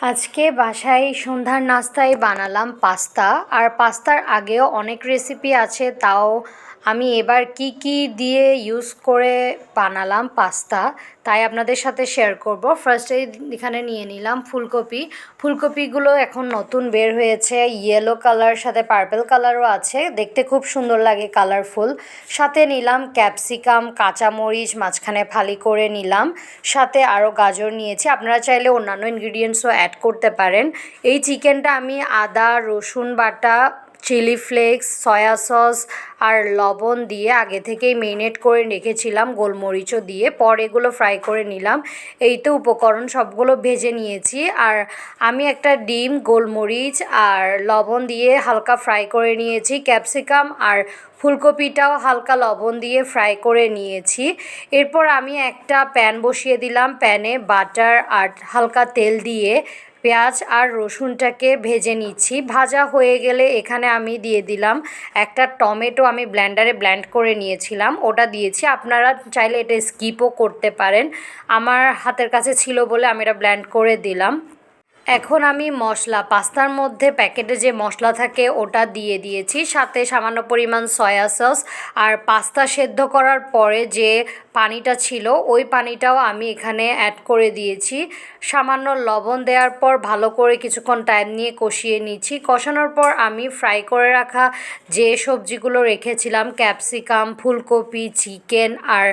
আজকে বাসায় সন্ধ্যার নাস্তায় বানালাম পাস্তা। আর পাস্তার আগেও অনেক রেসিপি আছে, তাও আমি এবার কি কি দিয়ে ইউজ করে বানালাম পাস্তা তাই আপনাদের সাথে শেয়ার করব। ফার্স্টেই এখানে নিয়ে নিলাম ফুলকপি। ফুলকপিগুলো এখন নতুন বের হয়েছে, ইয়েলো কালার সাথে পার্পল কালারও আছে, দেখতে খুব সুন্দর লাগে, কালারফুল। সাথে নিলাম ক্যাপসিকাম, কাঁচামরিচ মাঝখানে ফালি করে নিলাম, সাথে আরও গাজর নিয়েছি। আপনারা চাইলে অন্যান্য ইনগ্রিডিয়েন্টসও অ্যাড করতে পারেন। এই চিকেনটা আমি আদা রসুন বাটা, চিলি ফ্লেক্স, সয়া সস আর লবণ দিয়ে আগে থেকেই মেরিনেট করে রেখেছিলাম, গোলমরিচও দিয়ে। পর এগুলো ফ্রাই করে নিলাম। এই তো উপকরণ সবগুলো ভেজে নিয়েছি। আর আমি একটা ডিম গোলমরিচ আর লবণ দিয়ে হালকা ফ্রাই করে নিয়েছি। ক্যাপসিকাম আর ফুলকপিটাও হালকা লবণ দিয়ে ফ্রাই করে নিয়েছি। এরপর আমি একটা প্যান বসিয়ে দিলাম, প্যানে বাটার আর হালকা তেল দিয়ে পেঁয়াজ আর রসুনটাকে ভেজে নিচ্ছি। ভাজা হয়ে গেলে এখানে আমি দিয়ে দিলাম একটা টমেটো, আমি ব্লেন্ডারে ব্লেন্ড করে নিয়েছিলাম, ওটা দিয়েছি। আপনারা চাইলে এটা স্কিপও করতে পারেন, আমার হাতের কাছে ছিল বলে আমি এটা ব্লেন্ড করে দিলাম। এখন আমি মশলা, পাস্তার মধ্যে প্যাকেটে যে মশলা থাকে ওটা দিয়ে দিয়েছি, সাথে সামান্য পরিমাণ সয়া সস। আর পাস্তা সেদ্ধ করার পরে যে পানিটা ছিল ওই পানিটাও আমি এখানে অ্যাড করে দিয়েছি। সামান্য লবণ দেওয়ার পর ভালো করে কিছুক্ষণ টাইম নিয়ে কষিয়ে নিচ্ছি। কষানোর পর আমি ফ্রাই করে রাখা যে সবজিগুলো রেখেছিলাম, ক্যাপসিকাম, ফুলকপি, চিকেন আর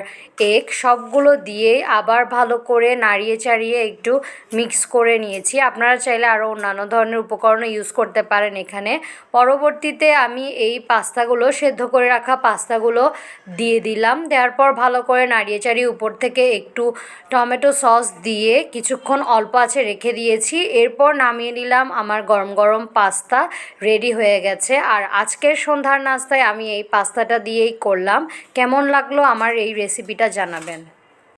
এগ, সবগুলো দিয়ে আবার ভালো করে নাড়িয়ে চাড়িয়ে একটু মিক্স করে নিয়েছি। আপনারা চাইলে আরও অন্যান্য ধরনের উপকরণও ইউজ করতে পারেন এখানে। পরবর্তীতে আমি এই পাস্তাগুলো, সেদ্ধ করে রাখা পাস্তাগুলো দিয়ে দিলাম। দেওয়ার পর ভালো করে নাড়িয়ে চাড়িয়ে উপর থেকে একটু টমেটো সস দিয়ে কিছুক্ষণ অল্প আঁচে রেখে দিয়েছি। এরপর নামিয়ে নিলাম, আমার গরম গরম পাস্তা রেডি হয়ে গেছে। আর আজকের সন্ধ্যার নাস্তায় আমি এই পাস্তাটা দিয়েই করলাম। কেমন লাগলো আমার এই রেসিপিটা জানাবেন।